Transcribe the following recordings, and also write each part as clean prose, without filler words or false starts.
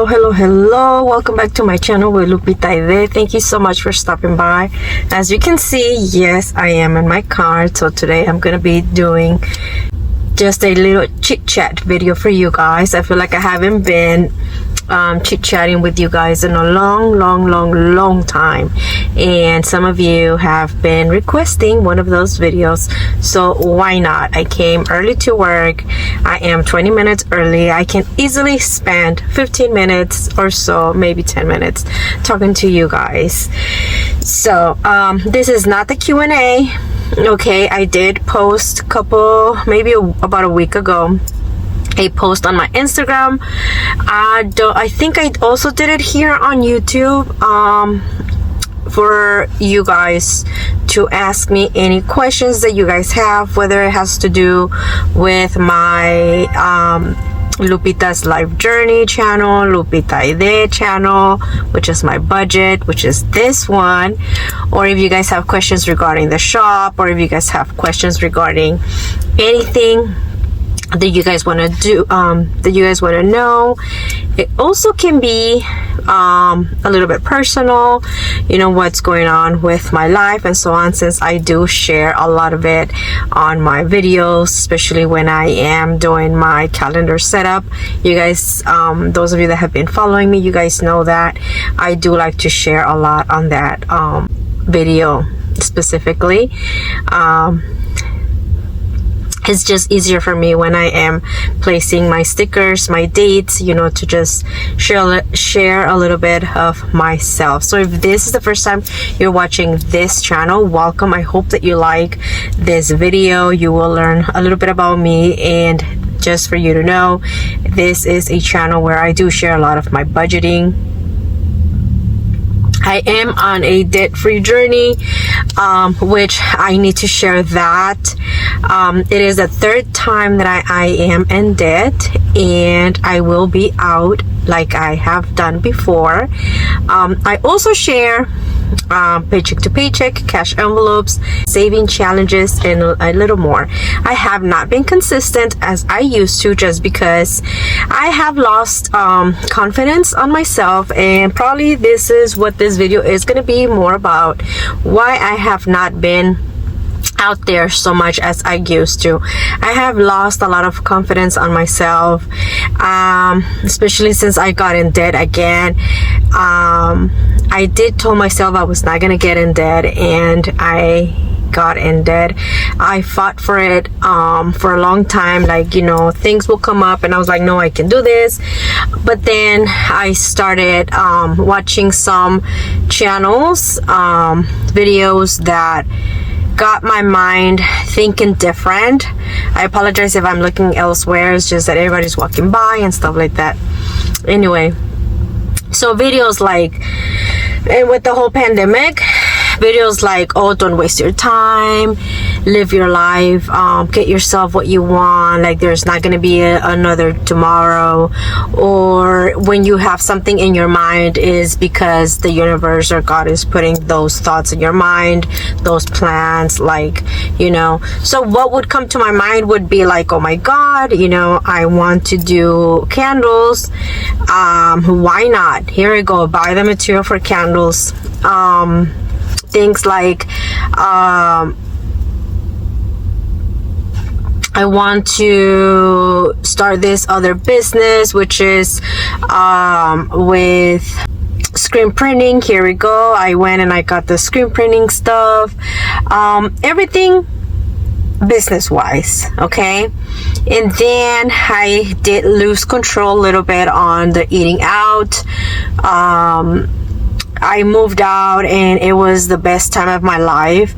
Hello, welcome back to my channel with Lupita Ide. Thank you so much for stopping by. As you can see, yes, I am in my car. So today I'm gonna be doing just a little chit chat video for you guys. I feel like I haven't been chit-chatting with you guys in a long time, and some of you have been requesting one of those videos, so why not? I came early to work. I am 20 minutes early. I can easily spend 15 minutes or so, maybe 10 minutes talking to you guys. So this is not the Q&A. Okay, I did post about a week ago a post on my Instagram. I think I also did it here on YouTube for you guys to ask me any questions that you guys have, whether it has to do with my Lupita's Life Journey channel, Lupita Ide channel, which is my budget, which is this one, or if you guys have questions regarding the shop, or if you guys have questions regarding anything that you guys want to do, that you guys want to know. It also can be a little bit personal, you know, what's going on with my life and so on, since I do share a lot of it on my videos, especially when I am doing my calendar setup. You guys, those of you that have been following me, you guys know that I do like to share a lot on that video specifically. It's just easier for me when I am placing my stickers, my dates, you know, to just share a little bit of myself. So if this is the first time you're watching this channel, welcome. I hope that you like this video. You will learn a little bit about me, and just for you to know, this is a channel where I do share a lot of my budgeting. I am on a debt-free journey, which I need to share that. It is the third time that I am in debt, and I will be out like I have done before. I also share paycheck to paycheck, cash envelopes, saving challenges, and a little more. I have not been consistent as I used to, just because I have lost confidence on myself, and probably this is what this video is going to be more about, why I have not been out there so much as I used to. I have lost a lot of confidence on myself, especially since I got in debt again. I did tell myself I was not gonna get in debt, and I got in debt. I fought for it for a long time, like, you know, things will come up and I was like, no, I can do this. But then I started watching some channels, videos that got my mind thinking different. I apologize if I'm looking elsewhere. It's just that everybody's walking by and stuff like that. Anyway, so videos like, and with the whole pandemic, videos like, oh, don't waste your time, live your life, get yourself what you want, like there's not going to be another tomorrow, or when you have something in your mind is because the universe or God is putting those thoughts in your mind, those plans, like, you know. So what would come to my mind would be like, oh my God, you know, I want to do candles. Why not? Here I go, buy the material for candles. Things like I want to start this other business, which is with screen printing. Here we go. I went and I got the screen printing stuff, everything business wise, okay. And then I did lose control a little bit on the eating out. I moved out, and it was the best time of my life.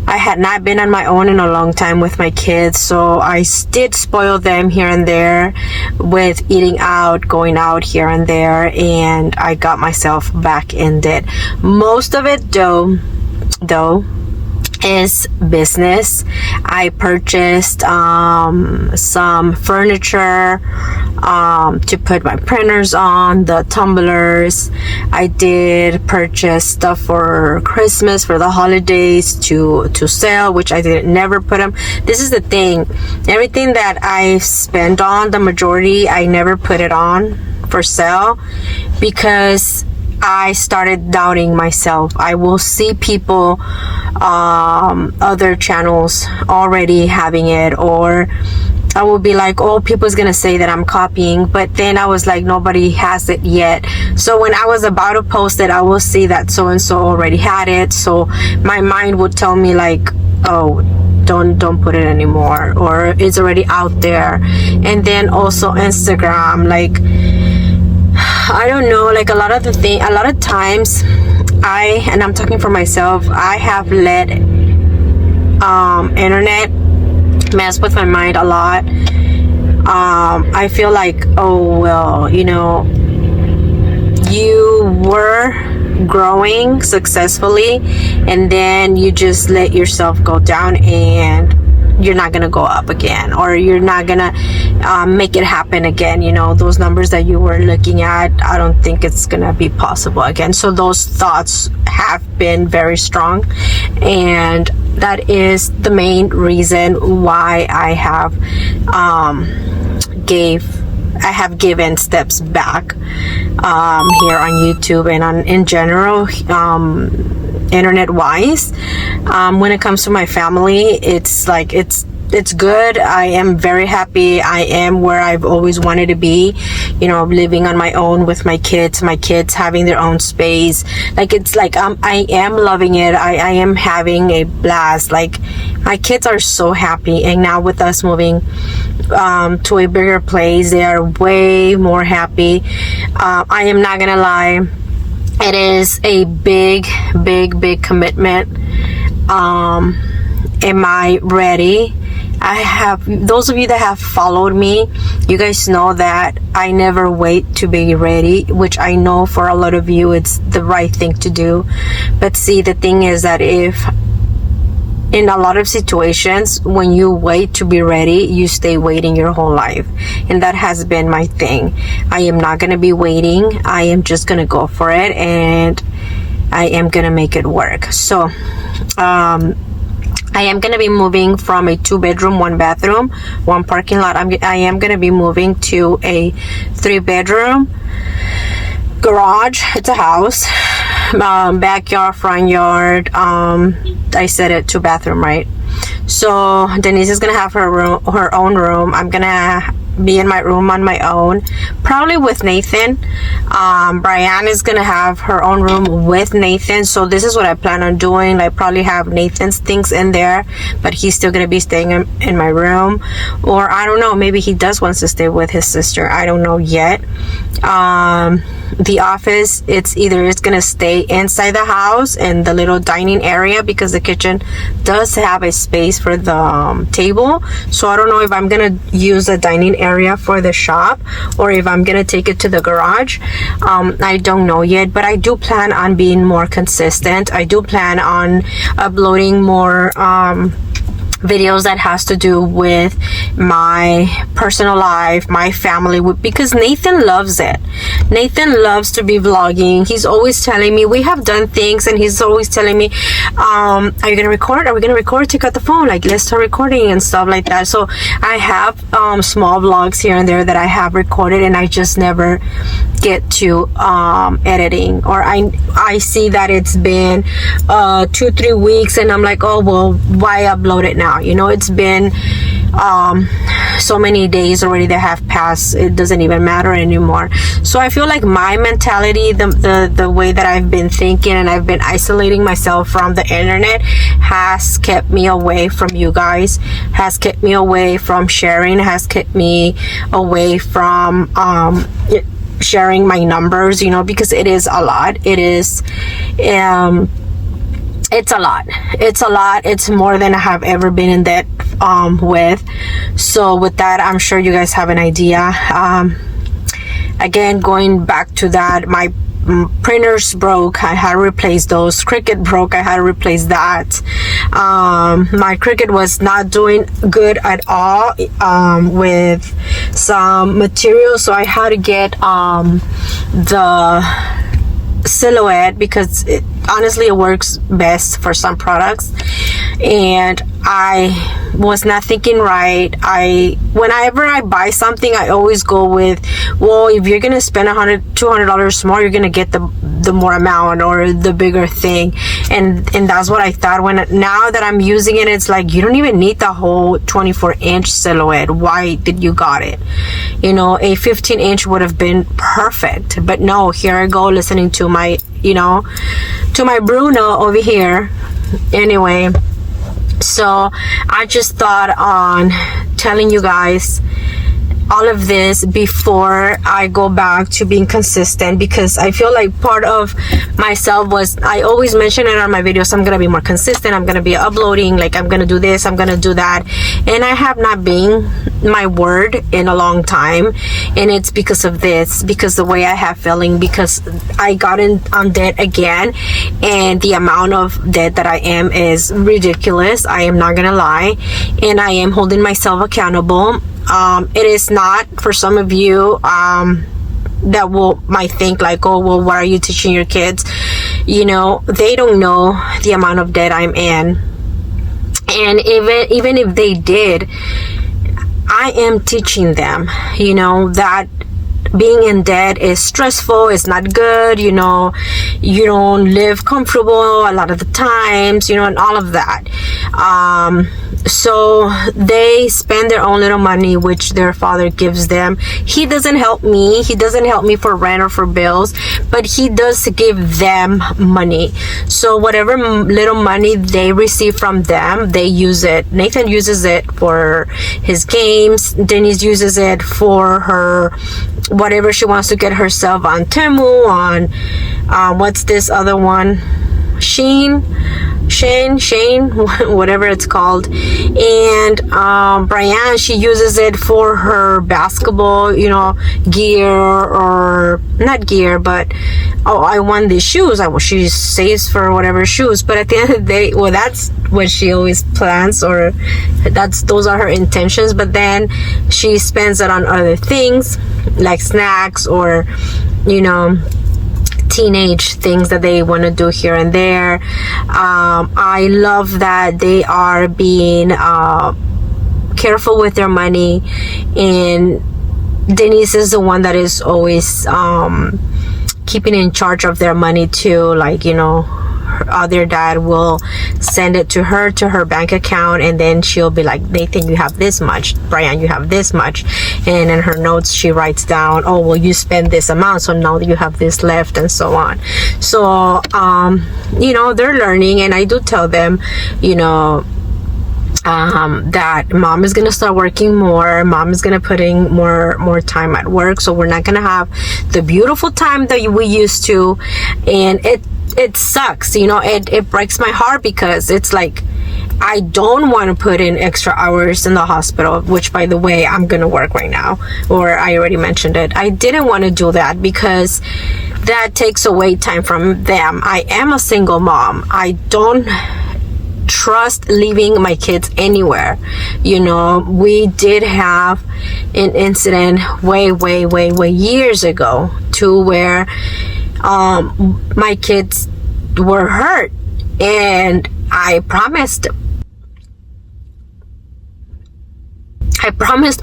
I had not been on my own in a long time with my kids, so I did spoil them here and there with eating out, going out here and there, and I got myself back in debt. Most of it though is business. I purchased some furniture to put my printers on, the tumblers. I did purchase stuff for Christmas, for the holidays, to sell, which I did never put them. This is the thing, everything that I spend on, the majority I never put it on for sale, because I started doubting myself. I will see people, other channels already having it, or I will be like, oh, people's gonna say that I'm copying. But then I was like, nobody has it yet. So when I was about to post it, I will see that so and so already had it. So my mind would tell me like, oh, don't put it anymore, or it's already out there. And then also Instagram, like, I don't know, like a lot of times and I'm talking for myself, I have let internet mess with my mind a lot. I feel like, oh well, you know, you were growing successfully and then you just let yourself go down, and you're not gonna go up again, or you're not gonna make it happen again. You know, those numbers that you were looking at, I don't think it's gonna be possible again. So those thoughts have been very strong, and that is the main reason why I have given steps back here on YouTube and in general, internet wise. When it comes to my family, it's like it's good. I am very happy. I am where I've always wanted to be, you know, living on my own with my kids having their own space. Like, it's like I am loving it. I am having a blast. Like, my kids are so happy, and now with us moving to a bigger place, they are way more happy. I am not gonna lie, it is a big commitment. Am I ready? Those of you that have followed me, you guys know that I never wait to be ready, which I know for a lot of you it's the right thing to do. But see, the thing is that if in a lot of situations, when you wait to be ready, you stay waiting your whole life. And that has been my thing. I am not going to be waiting. I am just going to go for it, and I am going to make it work. So, I am going to be moving from a 2-bedroom, 1-bathroom, 1 parking lot. I am going to be moving to a 3-bedroom garage. It's a house. Backyard, front yard. I said it, 2-bathroom, right? So Denise is gonna have her own room. I'm gonna be in my room on my own, probably with Nathan. Brianne is gonna have her own room with Nathan. So this is what I plan on doing. Like, probably have Nathan's things in there, but he's still gonna be staying in my room. Or I don't know, maybe he does wants to stay with his sister. I don't know yet. The office, it's gonna stay inside the house in the little dining area, because the kitchen does have a space for the table. So I don't know if I'm gonna use the dining area for the shop, or if I'm gonna take it to the garage. I don't know yet, but I do plan on being more consistent. I do plan on uploading more videos that has to do with my personal life, my family, because Nathan loves it. Nathan loves to be vlogging. He's always telling me, we have done things, and he's always telling me, are you gonna record? Are we gonna record? Take out the phone, like, let's start recording and stuff like that. So I have small vlogs here and there that I have recorded, and I just never get to editing, or I see that it's been 2-3 weeks, and I'm like, oh well, why upload it now? You know, it's been so many days already that have passed. It doesn't even matter anymore. So I feel like my mentality, the way that I've been thinking, and I've been isolating myself from the internet, has kept me away from you guys, has kept me away from sharing, has kept me away from sharing my numbers, you know, because it is a lot. It is it's a lot. It's more than I have ever been in debt with. So with that, I'm sure you guys have an idea. Again, going back to that, my printers broke. I had to replace those. Cricut broke. I had to replace that. My Cricut was not doing good at all with some material, so I had to get the Silhouette, because honestly it works best for some products. and I was not thinking right. Whenever I buy something, I always go with, well, if you're gonna spend $200 more, you're gonna get the more amount or the bigger thing, and that's what I thought. Now that I'm using it, it's like, you don't even need the whole 24-inch silhouette. Why did you got it? You know, a 15-inch would have been perfect, but no. Here I go, listening to my Bruno over here. Anyway, so I just thought on telling you guys all of this before I go back to being consistent, because I feel like part of myself was, I always mention it on my videos, I'm gonna be more consistent, I'm gonna be uploading, like I'm gonna do this, I'm gonna do that, and I have not been my word in a long time. And it's because of this, because the way I have feeling, because I got on debt again, and the amount of debt that I am is ridiculous. I am not gonna lie, and I am holding myself accountable. It is not, for some of you that might think like, oh, well, what are you teaching your kids? You know, they don't know the amount of debt I'm in, and even if they did, I am teaching them, you know, that being in debt is stressful, it's not good, you know, you don't live comfortable a lot of the times, you know, and all of that. So they spend their own little money, which their father gives them. He doesn't help me for rent or for bills, but he does give them money. So whatever little money they receive from them, they use it. Nathan uses it for his games, Denise uses it for her whatever she wants to get herself on Temu, on what's this other one, Shane, whatever it's called. And Brianne, she uses it for her basketball, you know, gear, or not gear, but oh, I want these shoes. She saves for whatever shoes, but at the end of the day, well, that's what she always plans, or those are her intentions. But then she spends it on other things like snacks, or, you know, teenage things that they want to do here and there. I love that they are being careful with their money, and Denise is the one that is always keeping in charge of their money too. Like, you know, her other dad will send it to her bank account, and then she'll be like, Nathan, you have this much, Brian, you have this much, and in her notes she writes down, oh, well, you spend this amount, so now you have this left, and so on. So you know, they're learning, and I do tell them, you know, that mom is gonna start working more, mom is gonna put in more time at work, so we're not gonna have the beautiful time that we used to. And it sucks, you know, it breaks my heart, because it's like, I don't want to put in extra hours in the hospital, which, by the way, I'm gonna work right now, or I already mentioned it. I didn't want to do that because that takes away time from them. I am a single mom. I don't trust leaving my kids anywhere. You know, we did have an incident way years ago to where my kids were hurt, and I promised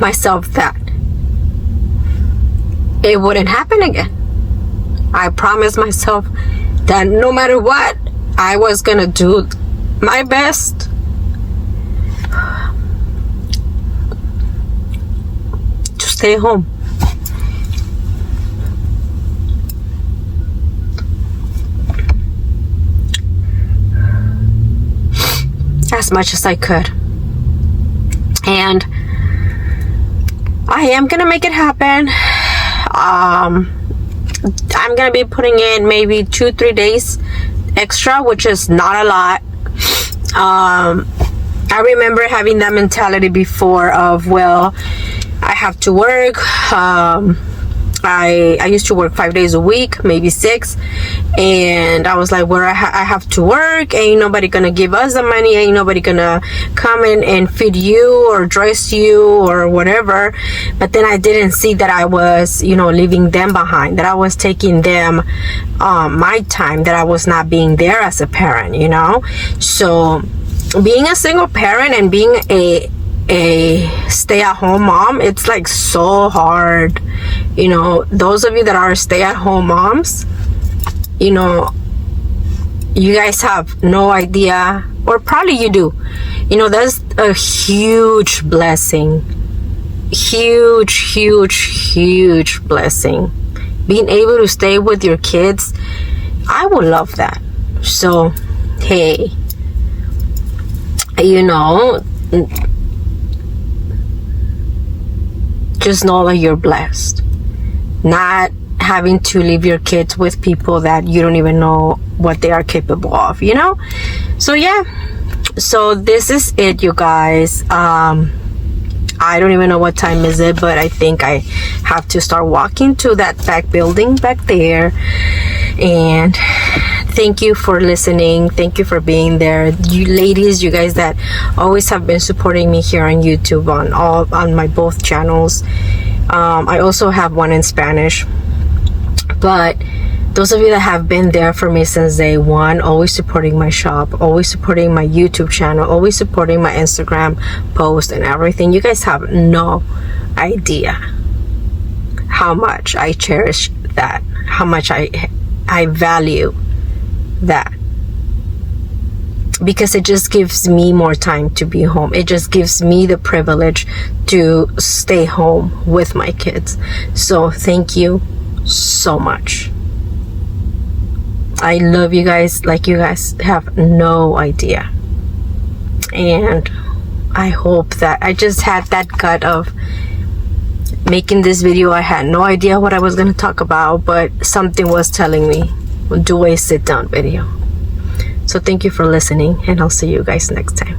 myself that it wouldn't happen again. I promised myself that no matter what, I was gonna do my best to stay home. As much as I could. And I am gonna make it happen. I'm gonna be putting in maybe 2-3 days extra, which is not a lot. I remember having that mentality before of, well, I have to work. I used to work 5 days a week, maybe 6, and I was like, well, I have to work, ain't nobody gonna give us the money, ain't nobody gonna come in and feed you or dress you or whatever. But then I didn't see that I was, you know, leaving them behind, that I was taking them my time, that I was not being there as a parent, you know. So being a single parent and being a stay-at-home mom, it's like so hard. You know, those of you that are stay-at-home moms, you know, you guys have no idea, or probably you do. You know, that's a huge blessing. Huge blessing. Being able to stay with your kids, I would love that. So, hey, you know, just know that you're blessed. Not having to leave your kids with people that you don't even know what they are capable of, you know? So yeah, so this is it, you guys. I don't even know what time is it, but I think I have to start walking to that back building back there. And thank you for listening. Thank you for being there. You ladies, you guys that always have been supporting me here on YouTube on my both channels. I also have one in Spanish. But those of you that have been there for me since day one, always supporting my shop, always supporting my YouTube channel, always supporting my Instagram post and everything, you guys have no idea how much I cherish that, how much I value that, because it just gives me more time to be home. It just gives me the privilege to stay home with my kids. So thank you so much. I love you guys like you guys have no idea. And I hope that I just had that gut of making this video. I had no idea what I was going to talk about, but something was telling me, do a sit down video. So thank you for listening, and I'll see you guys next time.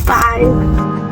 Bye.